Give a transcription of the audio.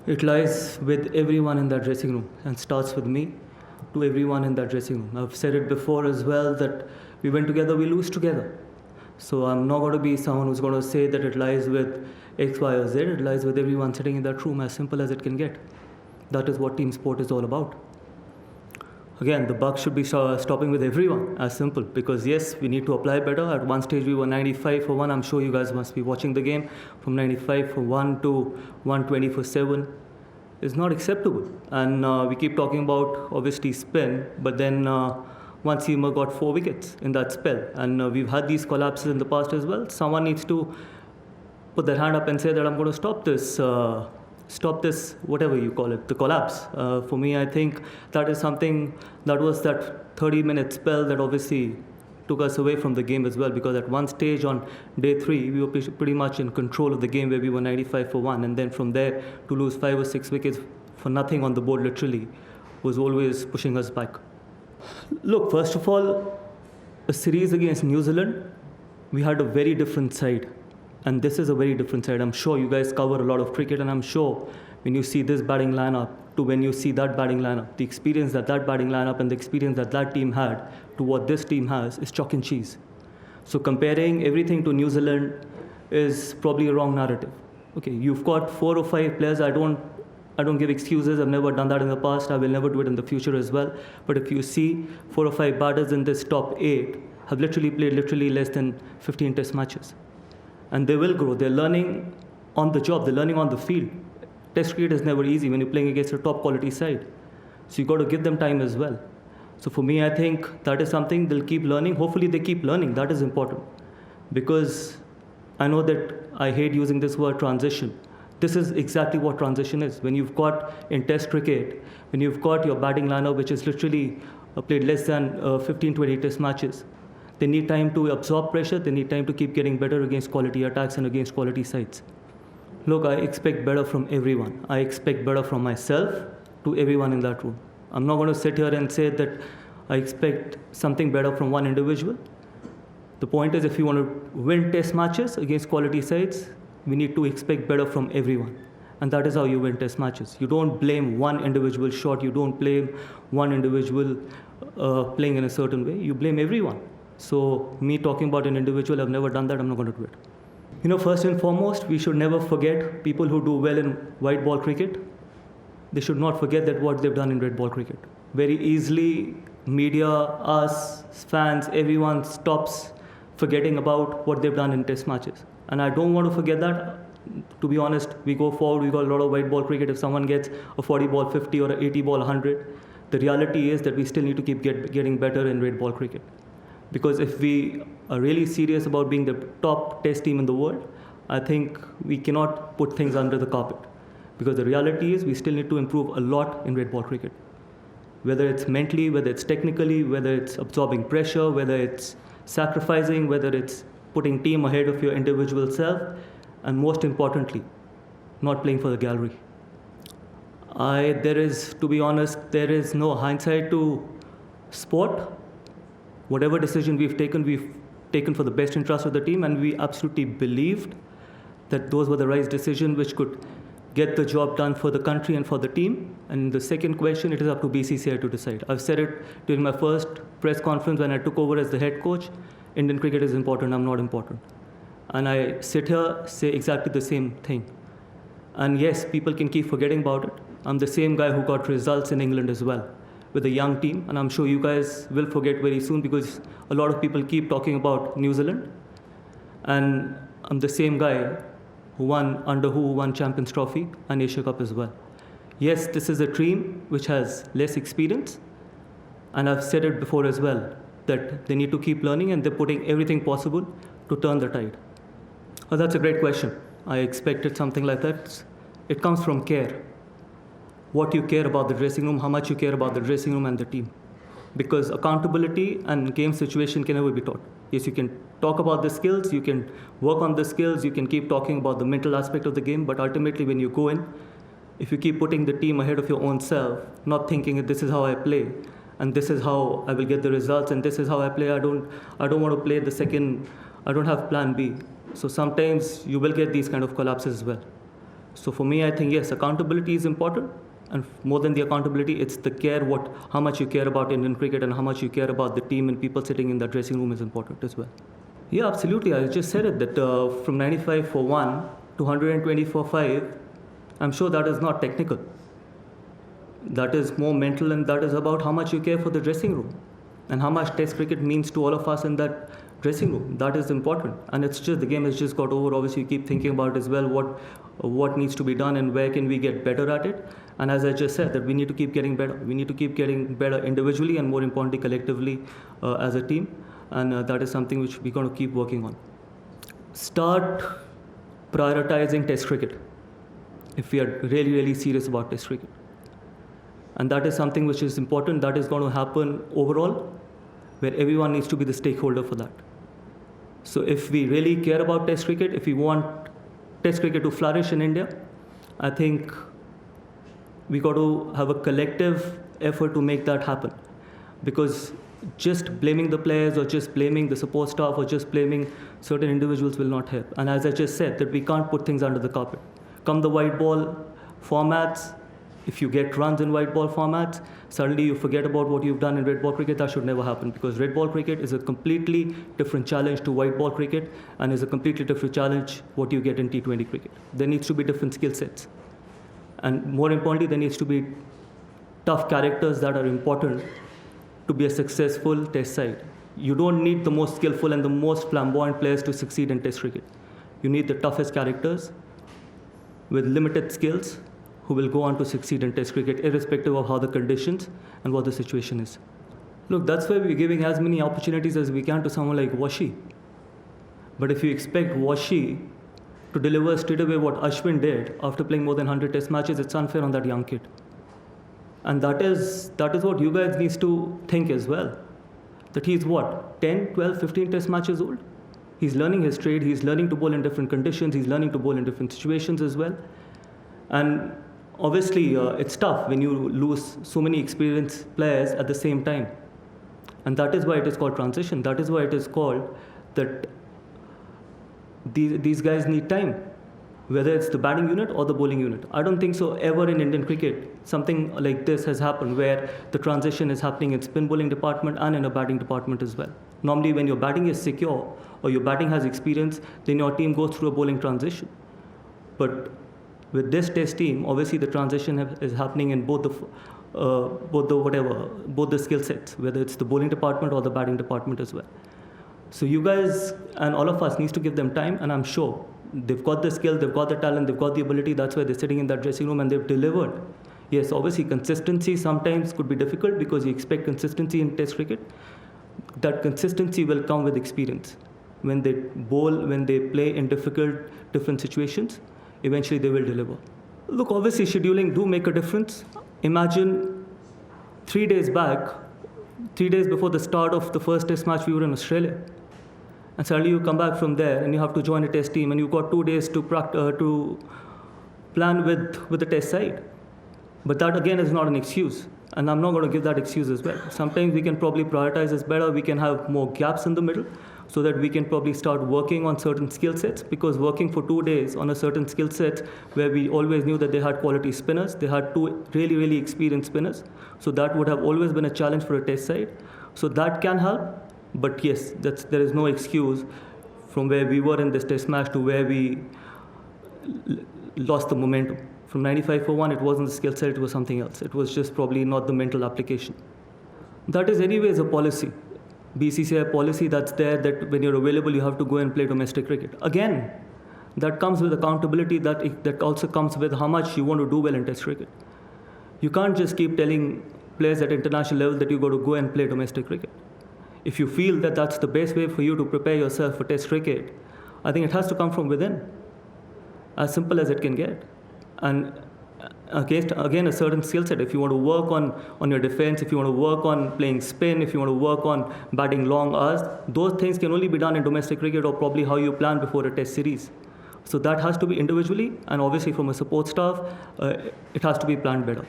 It lies with everyone in that dressing room and starts with me to everyone in that dressing room. I've said it before as well that we win together, we lose together. So I'm not going to be someone who's going to say that it lies with X, Y, or Z. It lies with everyone sitting in that room, as simple as it can get. That is what team sport is all about. Again, the buck should be stopping with everyone, as simple, because yes, we need to apply better. At one stage we were 95 for 1. I'm sure you guys must be watching the game. From 95 for 1 to 120 for 7 is not acceptable. And we keep talking about, obviously, spin, but then one seamer got 4 wickets in that spell. And we've had these collapses in the past as well. Someone needs to put their hand up and say that I'm going to stop this, whatever you call it, the collapse. For me, I think that is something that was that 30-minute spell that obviously took us away from the game as well, because at one stage on day 3, we were pretty much in control of the game where we were 95 for 1. And then from there, to lose 5 or 6 wickets for nothing on the board literally was always pushing us back. Look, first of all, a series against New Zealand, we had a very different side. And this is a very different side. I'm sure you guys cover a lot of cricket, and I'm sure when you see this batting lineup to when you see that batting lineup, the experience that batting lineup and the experience that team had to what this team has is chalk and cheese. So comparing everything to New Zealand is probably a wrong narrative. Okay, you've got 4 or 5 players. I don't give excuses. I've never done that in the past. I will never do it in the future as well. But if you see 4 or 5 batters in this top 8 have literally played less than 15 test matches. And they will grow. They're learning on the job. They're learning on the field. Test cricket is never easy when you're playing against a top quality side. So you've got to give them time as well. So for me, I think that is something they'll keep learning. Hopefully they keep learning. That is important. Because I know that I hate using this word transition. This is exactly what transition is. When you've got in test cricket, when you've got your batting lineup, which is literally played less than 15-20 test matches, they need time to absorb pressure. They need time to keep getting better against quality attacks and against quality sides. Look, I expect better from everyone. I expect better from myself to everyone in that room. I'm not going to sit here and say that I expect something better from one individual. The point is, if you want to win test matches against quality sides, we need to expect better from everyone. And that is how you win test matches. You don't blame one individual shot. You don't blame one individual playing in a certain way. You blame everyone. So me talking about an individual, I've never done that, I'm not going to do it. First and foremost, we should never forget people who do well in white ball cricket. They should not forget that what they've done in red ball cricket. Very easily, media, us, fans, everyone stops forgetting about what they've done in test matches. And I don't want to forget that. To be honest, we go forward, we got a lot of white ball cricket. If someone gets a 40 ball 50 or an 80 ball 100, the reality is that we still need to keep getting better in red ball cricket. Because if we are really serious about being the top test team in the world, I think we cannot put things under the carpet. Because the reality is we still need to improve a lot in red ball cricket. Whether it's mentally, whether it's technically, whether it's absorbing pressure, whether it's sacrificing, whether it's putting team ahead of your individual self, and most importantly, not playing for the gallery. To be honest, there is no hindsight to sport. Whatever decision we've taken for the best interest of the team, and we absolutely believed that those were the right decisions which could get the job done for the country and for the team. And the second question, it is up to BCCI to decide. I've said it during my first press conference when I took over as the head coach. Indian cricket is important, I'm not important. And I sit here, say exactly the same thing. And yes, people can keep forgetting about it. I'm the same guy who got results in England as well, with a young team, and I'm sure you guys will forget very soon because a lot of people keep talking about New Zealand. And I'm the same guy who won Champions Trophy and Asia Cup as well. Yes, this is a team which has less experience, and I've said it before as well, that they need to keep learning and they're putting everything possible to turn the tide. Oh, that's a great question. I expected something like that. It comes from care. What you care about the dressing room, how much you care about the dressing room and the team. Because accountability and game situation can never be taught. Yes, you can talk about the skills, you can work on the skills, you can keep talking about the mental aspect of the game, but ultimately when you go in, if you keep putting the team ahead of your own self, not thinking that this is how I play, and this is how I will get the results, and this is how I play, I don't want to play the second, I don't have plan B. So sometimes you will get these kind of collapses as well. So for me, I think, yes, accountability is important. And more than the accountability, it's the care, how much you care about Indian cricket and how much you care about the team and people sitting in that dressing room is important as well. Yeah, absolutely. I just said it, that from 95 for 1 to 120 for 5, I'm sure that is not technical. That is more mental, and that is about how much you care for the dressing room and how much Test cricket means to all of us in that dressing room. That is important. And it's just, the game has just got over. Obviously, you keep thinking about as well what needs to be done and where can we get better at it. And as I just said, that we need to keep getting better. We need to keep getting better individually and more importantly collectively as a team. And that is something which we're going to keep working on. Start prioritizing Test cricket if we are really, really serious about Test cricket. And that is something which is important. That is going to happen overall, where everyone needs to be the stakeholder for that. So if we really care about Test cricket, if we want Test cricket to flourish in India, I think we got to have a collective effort to make that happen. Because just blaming the players or just blaming the support staff or just blaming certain individuals will not help. And as I just said, that we can't put things under the carpet. Come the white ball formats, if you get runs in white ball formats, suddenly you forget about what you've done in red ball cricket. That should never happen, because red ball cricket is a completely different challenge to white ball cricket and is a completely different challenge what you get in T20 cricket. There needs to be different skill sets. And more importantly, there needs to be tough characters that are important to be a successful Test side. You don't need the most skillful and the most flamboyant players to succeed in Test cricket. You need the toughest characters with limited skills who will go on to succeed in Test cricket, irrespective of how the conditions and what the situation is. Look, that's why we're giving as many opportunities as we can to someone like Washi. But if you expect Washi to deliver straight away what Ashwin did after playing more than 100 Test matches, it's unfair on that young kid. And that is what you guys need to think as well. That he's what, 10, 12, 15 Test matches old? He's learning his trade, he's learning to bowl in different conditions, he's learning to bowl in different situations as well. And obviously, it's tough when you lose so many experienced players at the same time. And that is why it is called transition. That is why it is called that these guys need time, whether it's the batting unit or the bowling unit. I don't think so ever in Indian cricket something like this has happened where the transition is happening in spin bowling department and in a batting department as well. Normally when your batting is secure or your batting has experience, then your team goes through a bowling transition. But with this Test team, obviously the transition is happening in both the skill sets, whether it's the bowling department or the batting department as well. So you guys and all of us needs to give them time, and I'm sure they've got the skill, they've got the talent, they've got the ability. That's why they're sitting in that dressing room and they've delivered. Yes, obviously consistency sometimes could be difficult because you expect consistency in Test cricket. That consistency will come with experience. When they bowl, when they play in different situations, eventually they will deliver. Look, obviously scheduling do make a difference. Imagine 3 days back, 3 days before the start of the first Test match, we were in Australia. And suddenly you come back from there and you have to join a Test team and you've got 2 days to plan with the Test side. But that again is not an excuse. And I'm not going to give that excuse as well. Sometimes we can probably prioritize this better. We can have more gaps in the middle so that we can probably start working on certain skill sets, because working for 2 days on a certain skill set where we always knew that they had quality spinners, they had 2 really, really experienced spinners. So that would have always been a challenge for a Test side. So that can help. But yes, there is no excuse from where we were in this Test match to where we lost the momentum. From 95 for 1, it wasn't the skill set, it was something else. It was just probably not the mental application. That is anyways a policy. BCCI policy that's there, that when you're available, you have to go and play domestic cricket. Again, that comes with accountability, that also comes with how much you want to do well in Test cricket. You can't just keep telling players at international level that you got to go and play domestic cricket. If you feel that that's the best way for you to prepare yourself for Test cricket, I think it has to come from within. As simple as it can get. And again, a certain skill set. If you want to work on your defense, if you want to work on playing spin, if you want to work on batting long hours, those things can only be done in domestic cricket or probably how you plan before a Test series. So that has to be individually, and obviously from a support staff, it has to be planned better.